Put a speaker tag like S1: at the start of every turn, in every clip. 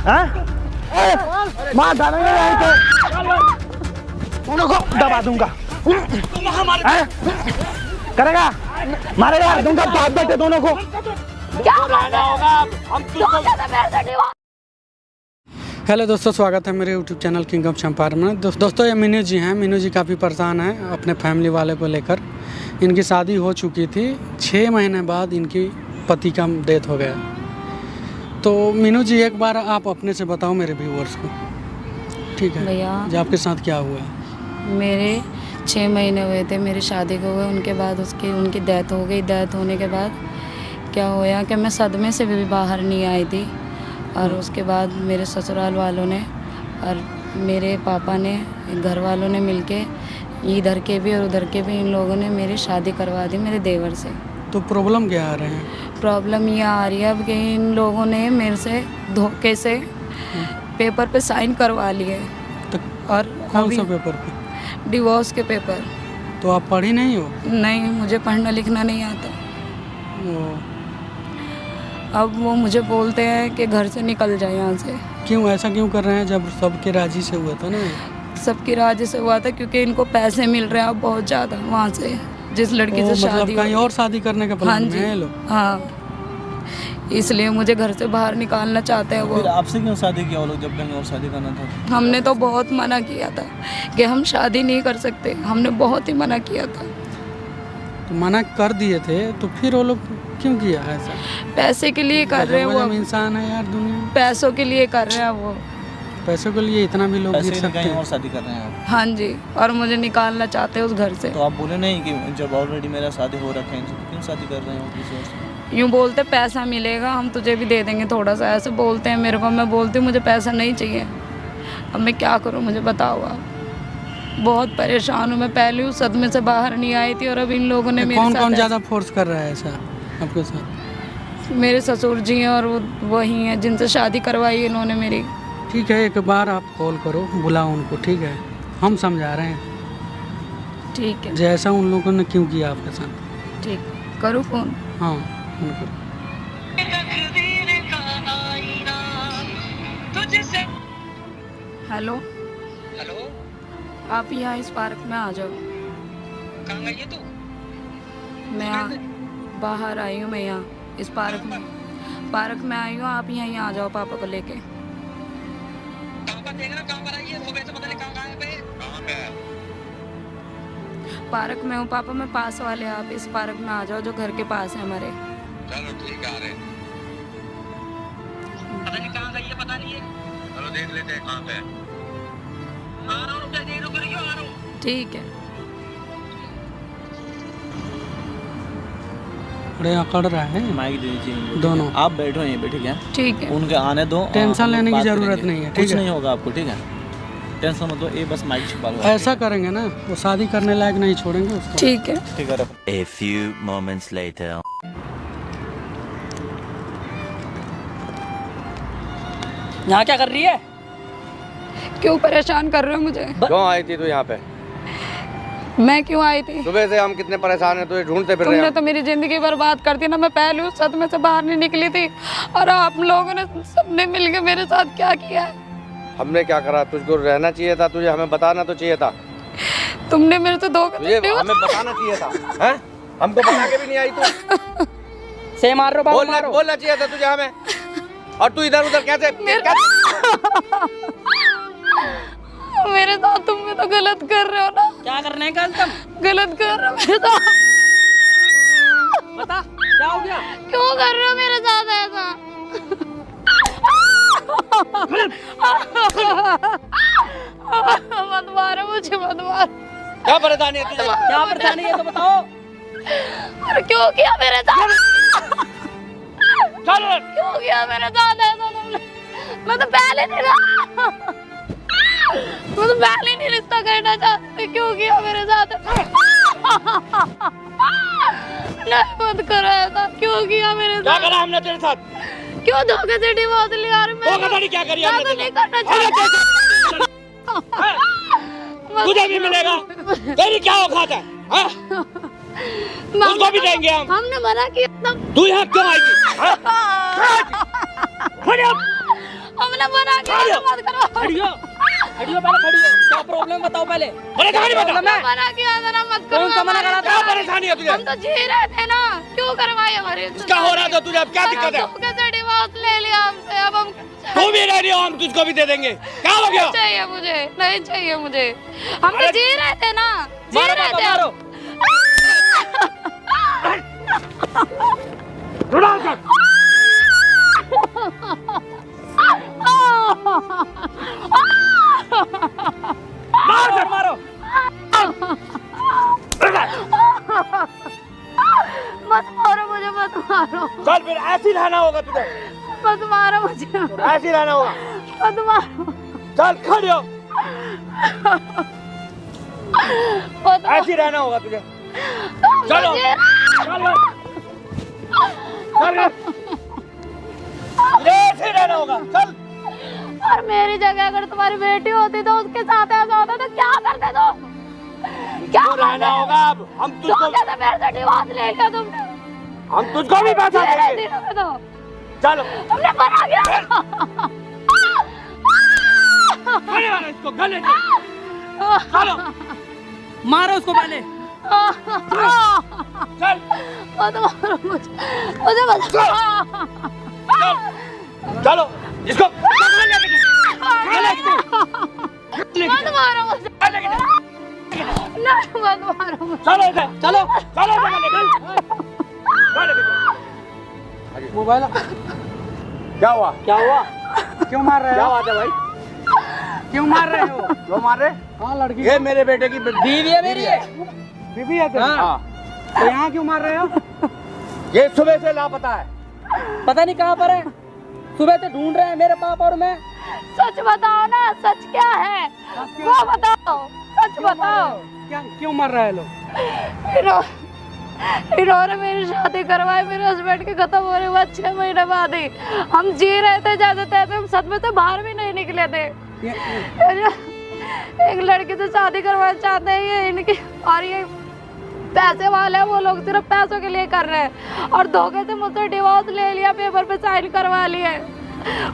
S1: मार डालेंगे यहीं पे, दोनों को दबा दूंगा। करेगा मारेगा, दूंगा बाप बेटे दोनों को।
S2: क्या होगा? हम
S3: हेलो दोस्तों, स्वागत है मेरे YouTube channel king of Champaran में। दोस्तों ये मीनू जी हैं। मीनू जी काफ़ी परेशान हैं अपने फैमिली वाले को लेकर। इनकी शादी हो चुकी थी, 6 महीने बाद इनकी पति का डेथ हो गया। तो मीनू जी एक बार आप अपने से बताओ मेरे व्यूअर्स को, ठीक है
S2: भैया?
S3: जो आपके साथ क्या हुआ?
S2: मेरे 6 महीने हुए थे मेरी शादी को हुए, उनके बाद उनकी डेथ हो गई। डेथ होने के बाद क्या हुआ कि मैं सदमे से भी बाहर नहीं आई थी। और उसके बाद मेरे ससुराल वालों ने और मेरे पापा ने, घर वालों ने मिलके, इधर के भी और उधर के भी, इन लोगों ने मेरी शादी करवा दी मेरे देवर से।
S3: तो प्रॉब्लम क्या आ रहे हैं?
S2: प्रॉब्लम ये आ रही है अब कि इन लोगों ने मेरे से धोखे से पेपर पे साइन करवा लिए।
S3: तो
S2: और
S3: कौन सा पेपर पे?
S2: डिवोर्स के पेपर।
S3: तो आप पढ़ी नहीं हो?
S2: नहीं, मुझे पढ़ना लिखना नहीं आता। अब वो मुझे बोलते हैं कि घर से निकल जाए यहाँ से।
S3: क्यों ऐसा क्यों कर रहे हैं जब सबके राजी से हुआ था ना?
S2: सबकी राजी से हुआ था क्योंकि इनको पैसे मिल रहे हैं अब बहुत ज़्यादा वहाँ से, जिस लड़की से शादी
S3: मतलब कहीं और शादी करने का प्लान में है लोग?
S2: हाँ, इसलिए मुझे घर से बाहर निकालना चाहते हैं वो।
S4: फिर आपसे क्यों शादी किया वो लोग जब कहीं और शादी करना था?
S2: हमने तो बहुत मना किया था कि हम शादी नहीं कर सकते, हमने बहुत ही मना किया था।
S3: तो मना कर दिए थे तो फिर वो लोग क्यों किया ऐसा?
S2: पैसे के लिए कर रहे हैं वो।
S3: इंसान है यार दुनिया में,
S2: पैसों के लिए कर रहे हैं वो।
S3: पैसों के लिए इतना भी लोग गिर सकते
S4: कहीं
S3: हैं।
S4: और शादी कर रहे हैं आप?
S2: हाँ जी, और मुझे निकालना चाहते हैं उस घर से।
S4: तो आप बोले नहीं कि जब ऑलरेडी मेरा शादी हो रखा है इनसे, तो क्यों शादी कर रहे हैं किसी और से?
S2: यूँ बोलते पैसा मिलेगा, हम तुझे भी दे देंगे थोड़ा सा, ऐसे बोलते हैं मेरे को। मैं बोलती हूँ मुझे पैसा नहीं चाहिए। अब मैं क्या करूँ, मुझे बताओ आप। बहुत परेशान हूँ मैं, पहले उस सदमे से बाहर नहीं आई थी और अब इन लोगों ने मेरे
S3: कौन
S2: साथ
S3: कौन ज़्यादा फोर्स कर रहा है ऐसा आपके साथ?
S2: मेरे ससुर जी हैं और वही हैं जिनसे शादी करवाई इन्होंने मेरी।
S3: ठीक है, एक बार आप कॉल करो, बुलाओ उनको, ठीक है? हम समझा रहे हैं।
S2: ठीक है,
S3: जैसा उन लोगों ने क्यों किया आपके साथ।
S2: ठीक, करूँ फ़ोन?
S3: हाँ उनको।
S2: हेलो
S5: हेलो,
S2: आप यहाँ इस पार्क में आ जाओ।
S5: कहाँ गई है तू?
S2: मैं बाहर आई हूँ, मैं यहाँ इस पार्क में आई हूँ। आप यहीं आ जाओ पापा को लेके।
S5: कहाँ पर देख रहा, कहाँ पर आई है? सुबह से पता नहीं कहाँ गायब है। कहाँ पे है?
S2: पार्क में हूँ पापा, मैं पास वाले, आप इस पार्क में आ जाओ जो घर के पास है हमारे।
S5: चलो ठीक है, आ रहे। पता नहीं कहाँ गई है, पता नहीं है। चलो देख लेते हैं कहाँ पे है। आ रहा हूँ, रुक रही हो, आ रहा हूँ।
S2: ठीक है।
S3: अरे अकड़ रहा है
S4: माइक दे दीजिए
S3: दोनों।
S4: आप बैठो यहीं पे, ठीक है?
S2: ठीक है,
S4: उनके आने दो,
S3: टेंशन
S4: हम लोग
S3: लेने की
S4: बात
S3: जरूरत
S4: करेंगे।
S3: नहीं है, ठीक
S4: कुछ
S3: है?
S4: नहीं होगा आपको, ठीक है? टेंशन मत लो, ये बस माइक छिपा लो।
S3: ऐसा करेंगे ना वो शादी करने लायक नहीं छोड़ेंगे उसको।
S2: ठीक है।
S4: ठीक है, रखो।
S6: A few moments later.
S7: यहाँ क्या कर रही है?
S2: क्यों परेशान कर रहे हो मुझे?
S8: क्यों आई थी तू यहाँ पे?
S2: मैं क्यों आई थी?
S8: सुबह से हम कितने परेशान हैं, तुझे ढूंढते फिर रहे
S2: तुमने
S8: हैं।
S2: तो मेरी जिंदगी बर्बाद कर दी ना। मैं पहले उस सदमे से बाहर नहीं निकली थी और आप लोगों ने सबने मिलकर मेरे साथ क्या किया है?
S8: हमने क्या करा? तुझको रहना चाहिए था, तुझे हमें बताना तो चाहिए था।
S2: तुमने मेरे से धोखा
S8: तुझे हमें बताना चाहिए था, हैं? हमको बता के भी नहीं आई तू।
S7: से मार रो बाबू, मारो।
S8: बोलना चाहिए था तुझे हमें। और तू इधर उधर कैसे
S2: मेरे साथ तुम भी तो गलत कर रहे हो ना।
S7: क्या करने का तुम?
S2: गलत कर रहे हो मेरे साथ।
S7: बता क्या हो गया?
S2: क्यों कर रहे हो मेरे साथ ऐसा? मत मारो मुझे, मत मारो।
S8: क्या परेशानी है तुझे?
S7: क्या परेशानी है तो बताओ।
S2: और क्यों किया मेरे साथ? क्यों किया मेरे साथ ऐसा तुमने? मैं तो पहले नहीं रिश्ता करना चाहती। क्यों किया मेरे साथ? नहीं, मत करो ऐसा। क्यों किया मेरे साथ?
S8: क्या करा हमने तेरे साथ?
S2: क्यों धोखे से डिवोर्स लिया?
S8: धोखाधड़ी क्या करी हमने?
S2: मैं तो नहीं करना चाहती।
S8: तुझे भी मिलेगा। तेरी क्या औकात है? उसको भी देंगे हम।
S2: हमने मना किया था।
S8: तू यहाँ क्यों आई थी?
S2: हमने मैंने मना किया मत करो।
S7: खड़ियो खड़ियो पहले खड़ियो, क्या प्रॉब्लम बताओ पहले।
S8: परेशानी बता।
S2: मैंने मना किया था ना, मत करो।
S7: कौन सा मना करा था?
S8: क्या परेशानी है तुझे?
S2: हम तो जी रहे थे ना, क्यों करवाई हमारी?
S8: क्या हो रहा था तुझे? अब क्या दिक्कत है?
S2: कैसे डिवोर्स ले लिया हमसे, अब हम
S8: तू भी रह रही हो, हम तुझको भी दे देंगे। क्या हो गया?
S2: नहीं चाहिए मुझे, नहीं चाहिए मुझे। हम तो जी रहे थे ना, जी
S7: मारो
S2: रहे थे।
S7: मारो। मारो मारो।
S2: मत मारो मुझे, मत मारो,
S8: चल फिर ऐसे ही रहना होगा तुझे,
S2: मत मारो मुझे,
S8: ऐसे ही रहना होगा।
S2: मत मारो,
S8: चल खड़ी हो,
S2: मत
S8: ऐसे ही रहना होगा तुझे। चलो
S2: मुझे-
S8: चल ऐसे ही रहना होगा। चल
S2: और मेरी जगह अगर तुम्हारी बेटी होती तो उसके साथ ऐसा होता तो क्या करते तुम? क्या
S8: तो रहना होगा। अब हम तुझको
S2: कैसे मेरे से डिवोर्स ले लिया तुमने?
S8: हम तुझको भी पैसा
S2: मेरे
S8: देंगे।
S2: दिनों में तो
S8: चलो
S2: तुमने मना किया।
S8: गले वाला इसको गले से। चलो
S7: मारो उसको पहले।
S8: चल
S2: मत मारो मुझे, मुझे मत
S8: चल चलो इसको
S2: मत मारो मुझे, नहीं मत मारो मुझे।
S8: चलो इधर
S7: चलो
S8: चलो गले
S3: मोबाइल
S8: क्या हुआ?
S7: क्या हुआ?
S3: क्यों मार रहे
S8: क्या
S3: हो?
S8: बात है भाई?
S3: क्यों मार रहे हो?
S8: क्यों मार रहे?
S3: हाँ लड़की
S8: ये मेरे बेटे की
S7: बीवी है मेरी है।
S3: बीबी है तेरी?
S8: हाँ
S3: तो यहाँ क्यों मार रहे हो?
S8: ये सुबह से लापता है।
S7: पता नहीं कहाँ पर है, सुबह से ढूंढ रहे हैं मेरे पापा और मैं।
S2: सच बताओ ना, सच क्या है वो बताओ, सच बताओ।
S3: क्या क्यों मार रहे हैं लोग?
S2: इन्होंने मेरी शादी करवाई मेरे हस्बैंड के खत्म होने के बाद 6 महीने बाद ही। हम जी रहे थे जैसे तैसे, हम सच में से बाहर भी नहीं निकले थे। एक लड़की से शादी करवाना चाहते हैं ये इनकी, और ये पैसे वाले हैं, वो लोग सिर्फ पैसों के लिए कर रहे हैं। और धोखे से मुझसे डिवोर्स ले लिया, पेपर पे साइन करवा लिए।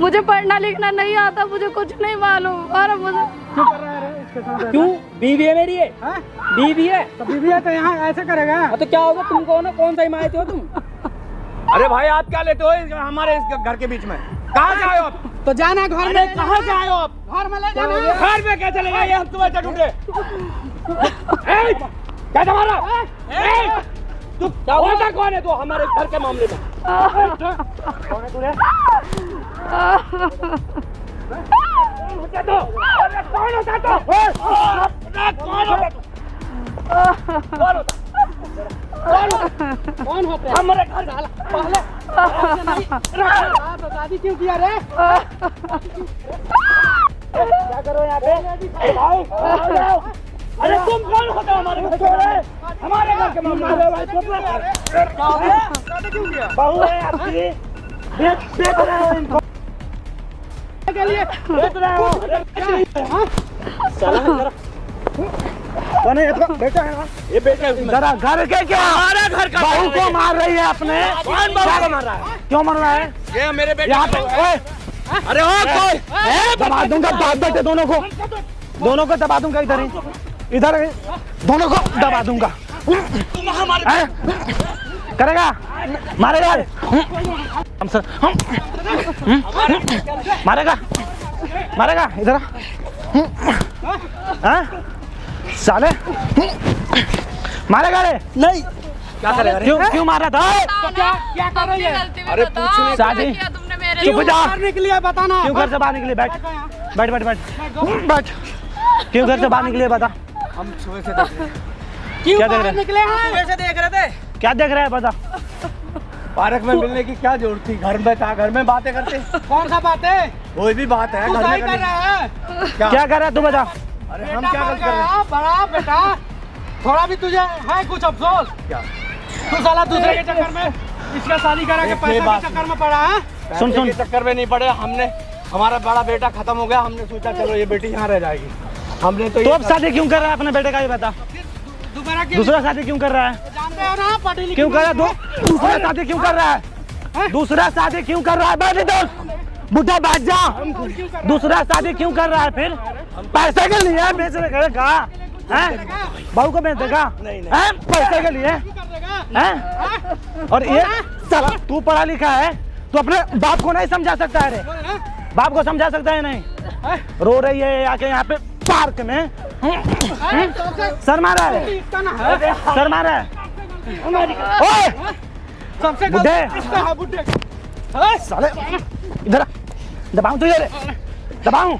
S2: मुझे पढ़ना लिखना नहीं आता, मुझे कुछ नहीं मालूम। और मुझे
S3: क्यों कर रहे हैं इसके साथ?
S7: क्यों? बीवी है मेरी है।
S3: हाँ?
S7: बीवी है
S3: तो बीबी है तो यहाँ ऐसे करेगा?
S7: हाँ, तो क्या होगा? तुम कौन हो? कौन सा हिमायती हो तुम?
S8: अरे भाई आप क्या लेते हो हमारे इस घर के बीच में? कहाँ से आए हो आप?
S3: तो जाना घर में।
S8: अरे कहाँ से आए हो आप?
S3: घर में ले जाना।
S8: घर में क्या चलेगा? ये हम तुम्हें ढूंढे। क्या तुम्हारा? तू होता कौन है? तू हमारे घर के मामले में कौन है? तूने कौन होता तो? कौन होता?
S3: कौन होते हैं?
S8: हमारे घर
S3: पहले तो शादी क्यों किया रे?
S8: क्या करो यहाँ पे? अरे तुम कौन होते हो हमारे घर के? हमारे घर के मामले में
S3: शादी क्यों किया?
S8: बहू है आपकी, बेच रहे हो इनको
S3: के लिए
S8: बेच रहे हो। कौन है इसका बेटा? है ना ये बेटा? जरा घर के क्या? हमारा घर का बहू को मार रही है अपने। कौन बहू को मार रहा है? क्यों मार रहा है? ये मेरे बेटे यहाँ पे। अरे ओ कोई दबा दूंगा बाप बेटे दोनों को दबा दूंगा। इधर ही इधर दोनों को दबा दूंगा। करेगा मारेगा हम सर मारेगा मारेगा इधर साले मारेगा रे? नहीं क्या करेगा? क्यों मारा था?
S3: क्या कर रही है?
S8: अरे पूछने शादी
S2: तुमने मेरे
S8: चुप जा।
S3: बाहर निकली है बताना।
S8: क्यों घर से बाहर निकली? बैठ बैठ बैठ बैठ बैठ। क्यों घर से बाहर निकली है बता। हम सुबह से
S3: क्यों
S8: क्या देख
S3: बाहर
S8: रहे?
S3: निकले हैं?
S7: कैसे देख रहे थे?
S8: क्या देख रहा है बता। पार्क में मिलने की क्या जरूरत थी? घर में था, घर में बातें करते।
S3: कौन सा बात है?
S8: कोई भी बात है
S3: तू
S8: घर
S3: सही
S8: में
S3: कर
S8: करनी।
S3: रहा है?
S8: क्या कर रहा है तू बता। अरे हम
S3: बेटा
S8: क्या
S3: मर
S8: गलत कर रहे हैं?
S3: गया, बड़ा बेटा थोड़ा भी तुझे है कुछ अफसोस?
S8: क्या?
S3: तू साला दूसरे के चक्कर में इसका शादी करा के पैसे के चक्कर में पड़ा है।
S8: सुन सुन चक्कर में नहीं पड़े हमने। हमारा बड़ा बेटा खत्म हो गया, हमने सोचा चलो ये बेटी यहाँ रह जाएगी। हमने तो अब शादी क्यों कर रहा है अपने बेटे का? ये बता।
S3: दोबारा क्यों?
S8: दूसरा शादी क्यों कर रहा है?
S3: जानते हो ना पढ़ी लिखी
S8: क्यों कर रहा है? दूसरा शादी क्यों कर रहा है? दूसरा शादी क्यों कर रहा है? बैठ इधर बुढ़ा बैठ जा। दूसरा शादी क्यों कर रहा है फिर? पैसे के लिए बेचने का हैं? बहू को बेच देगा हैं? पैसे के लिए हैं? और ये साला तू पढ़ा लिखा है, तू अपने बाप को नहीं समझा सकता है रे? बाप को समझा सकता है नहीं? रो रही है आके यहाँ पे पार्क में, सर मारा है, सर मारा है। ओए बुड्ढे साले, इधर दबाऊं तुझे रे, दबाऊं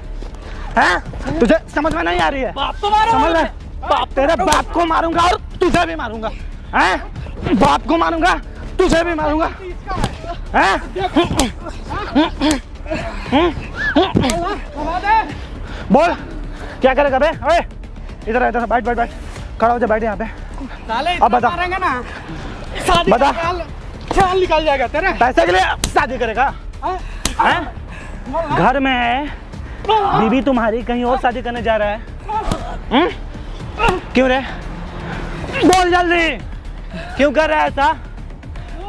S8: हैं? तुझे समझ में नहीं आ रही है? समझ ले, तेरे बाप को मारूंगा और तुझे भी मारूंगा हैं? बाप को मारूंगा, तुझे भी मारूंगा हैं? बोल क्या करेगा बे? ओए इधर इधर बैठ बैठ बैठ, खड़ा हो जा, बैठ यहाँ पे। अब बता
S3: ना,
S8: बता,
S3: ख्याल निकल जाएगा तेरे।
S8: पैसे के लिए शादी करेगा हैं? घर में है, बीवी तुम्हारी कहीं और शादी करने जा रहा है? क्यों रे? बोल जल्दी, क्यों कर रहा है ऐसा?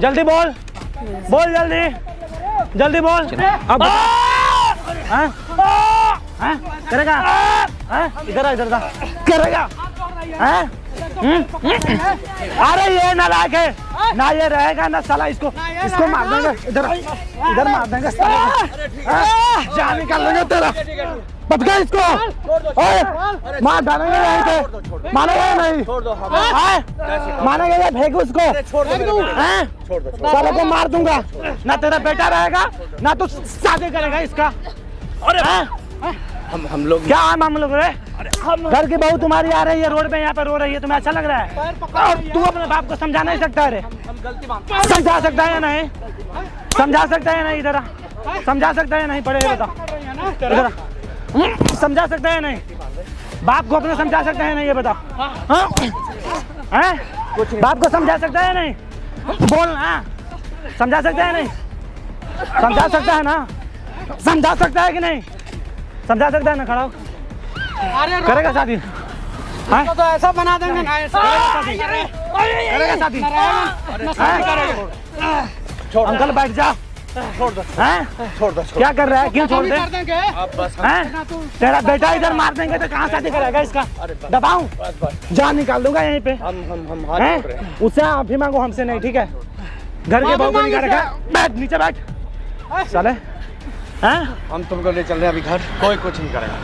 S8: जल्दी बोल, बोल जल्दी, जल्दी बोल। अब हैं? हैं? करेगा हैं? इधर इधर करेगा हैं? अरे ये नालायक है ना, ये रहेगा ना साला, इसको मार देंगे, इधर इधर मार देंगे साला, जान निकाल लेंगे तेरा, पकड़ इसको। ओए मार डालेंगे यहीं पे, मानेगा नहीं? मानेगा या फेंक उसको हैं? साला को मार दूंगा, ना तेरा बेटा रहेगा ना तू शादी करेगा इसका। अरे
S4: हम लोग
S8: क्या हम लोग रे? घर की बहू तुम्हारी आ रही है रोड पे, यहाँ पे रो रही है, तुम्हें अच्छा लग रहा है? और तू अपने बाप को समझा नहीं सकता है रे? समझा सकता है या नहीं? समझा सकता है या नहीं? इधर समझा सकता है नहीं? पढ़े बता, इधर समझा सकता है नहीं? बाप को अपने समझा सकता है नहीं? ये बता, हैं? बाप को समझा सकता है नहीं? बोल ना, समझा सकता है नहीं? समझा सकता है ना? समझा सकता है कि नहीं? समझा सकता है ना? खड़ा हो, करेगा शादी?
S3: तो ऐसा बना देंगे ना, ऐसा
S8: करेगा शादी? अंकल बैठ जा, छोड़ दो हैं? छोड़ दो, क्या कर रहा है? क्यों छोड़ दे? हैं? तेरा बेटा इधर मार देंगे तो कहाँ शादी करेगा इसका? दबाऊं, जान निकाल दूंगा यहीं पे। हम उससे माफी मांगो, हमसे नहीं, ठीक है? घर के बहू को नहीं करेगा, बैठ नीचे बैठ साले हैं?
S4: हम तुमको ले चल रहे हैं अभी घर, कोई कुछ नहीं करेगा।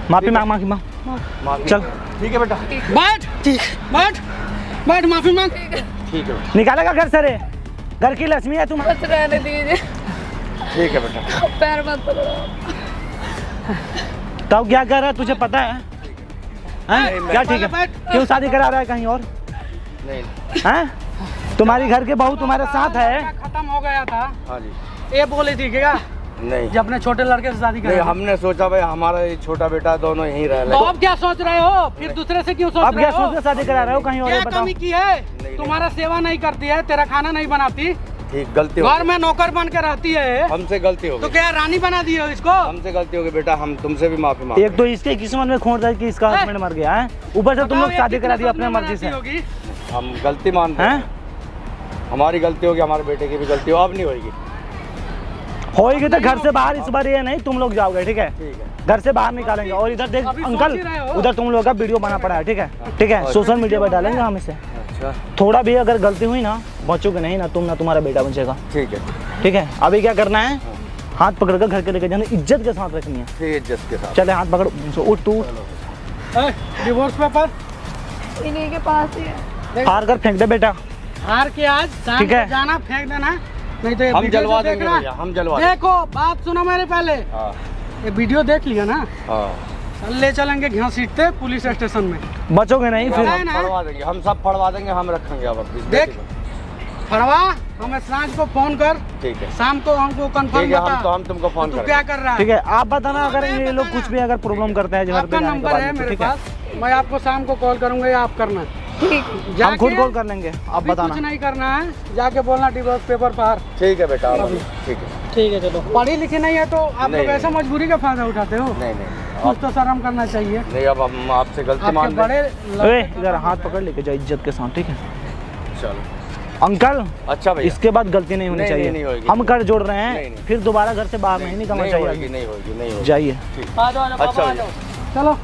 S8: माफी मांग, चल
S4: ठीक है बेटा,
S3: बैठ, ठीक बैठ बैठ, माफी मांग।
S4: ठीक है
S8: निकालेगा घर से रे? घर की लक्ष्मी है तुम।
S2: रहने दीजिए,
S4: ठीक है बेटा।
S2: पैर मत
S8: तो क्या कर रहा है तुझे पता है? हैं? क्या ठीक है? क्यों शादी करा रहा है कहीं और?
S4: नहीं
S8: हैं? तुम्हारी घर के बहू तुम्हारे साथ है?
S3: खत्म हो गया था।
S4: हाँ जी।
S3: ये बोली थी क्या
S4: नहीं,
S3: जब अपने छोटे लड़के से शादी
S4: नहीं,
S3: करी?
S4: हमने सोचा भाई हमारा ये छोटा बेटा दोनों यहीं रह
S3: तो अब क्या सोच रहे हो? फिर दूसरे से क्यों सोच
S8: अब
S3: रहे
S8: क्या
S3: हो?
S8: सोच के शादी करा रहे हो कहीं और?
S3: क्या
S8: बताओ।
S3: कमी की है? तुम्हारा सेवा नहीं करती है, तेरा खाना नहीं बनाती,
S4: ठीक, गलती हो
S3: घर
S4: गई।
S3: में नौकर बन के रहती है,
S4: हमसे गलती हो
S3: तो
S4: गई,
S3: क्या रानी बना दी हो इसको?
S4: हमसे गलती हो गई बेटा, हम तुमसे भी माफी मांगते
S8: एक तो इसके किस्मत में खोट है कि इसका हस्बैंड मर गया है, ऊपर से तुम लोग शादी करा दी अपने मर्जी से
S3: होगी।
S4: हैं। हम गलती मानते हैं, हमारी गलती होगी, हमारे बेटे की भी गलती हो, अब नहीं होगी।
S8: होएगी तो घर से बाहर इस बार ये नहीं तुम लोग जाओगे, ठीक है?
S4: ठीक है,
S8: घर से बाहर निकालेंगे। और इधर देख
S3: अभी सोच
S8: अंकल,
S3: ही रहे हो।
S8: उधर तुम लोगों का वीडियो बना पड़ा है, ठीक है? ठीक है, सोशल मीडिया पर डालेंगे हम इसे।
S4: अच्छा
S8: थोड़ा भी अगर गलती हुई ना, बचोगे नहीं, ना तुम ना तुम्हारा बेटा बचेगा,
S4: ठीक है,
S8: ठीक है? अभी क्या करना है? हाथ पकड़ कर घर के लेके जाना, इज्जत के साथ रखनी है।
S4: ठीक है, इज्जत के साथ।
S8: चले हाथ पकड़, उठ तू,
S3: डिवोर्स पेपर
S2: इन्हीं के पास ही है।
S8: हार कर फेंक दे बेटा।
S3: हार के आज शाम
S8: ठीक है।
S3: को जाना, फेंक देना, नहीं तो ये
S4: हम
S3: वीडियो
S4: जलवा
S3: जो
S4: देंगे
S3: देखना,
S4: भैया, हम जलवा देंगे।
S3: देखो बात सुनो मेरे पहले,
S4: हाँ
S3: ये वीडियो देख लिया ना,
S4: हाँ,
S3: ले चलेंगे घसीटते पुलिस स्टेशन में।
S8: बचोगे नहीं फिर।
S3: है ना?
S4: फड़वा देंगे, हम सब फड़वा देंगे, हम रखेंगे अब
S3: देख फड़वा, हमें सांझ को फोन कर,
S4: ठीक है,
S3: शाम को हमको कंफर्म
S4: ठीक है,
S3: बता
S4: हम तुमको फोन
S3: तू
S4: करेंगे।
S3: क्या कर रहा है।
S8: ठीक है, आप बताना अगर ये लोग कुछ भी अगर प्रॉब्लम करते हैं घर
S3: आपका
S8: पे जाने के
S3: नंबर
S8: बाद
S3: है
S8: में,
S3: मेरे
S8: ठीक है?
S3: पास, मैं आपको शाम को कॉल करूंगा या आप करना।
S8: हम खुद कॉल कर लेंगे, आप
S3: अभी
S8: बताना।
S3: कुछ नहीं करना है, जाके बोलना डिवोर्स पेपर पार।
S4: ठीक है बेटा, अब ठीक है,
S3: ठीक है चलो। पढ़ी लिखी नहीं है तो आप
S4: नहीं,
S3: लोग ऐसा
S4: नहीं।
S3: मजबूरी का फायदा उठाते हो,
S4: नहीं नहीं,
S3: कुछ तो शर्म करना चाहिए।
S4: नहीं, अब हम आपसे गलती
S3: आपके
S4: मान
S3: बड़े
S4: लें।
S8: ए, इधर हाथ पकड़ लेके जाओ इज्जत के साथ, ठीक है?
S4: चलो
S8: अंकल
S9: अच्छा भैया,
S8: इसके बाद गलती नहीं होनी
S9: नहीं,
S8: चाहिए।
S9: नहीं होगी।
S8: हम कर जोड़ रहे हैं,
S9: नहीं।
S8: फिर दोबारा घर से बाहर नहीं निकलना
S9: नहीं
S8: चाहिए।
S9: होगी, नहीं होगी, नहीं होगी।
S8: जाइए।
S7: आ जाओ
S9: अच्छा भैया।
S3: चलो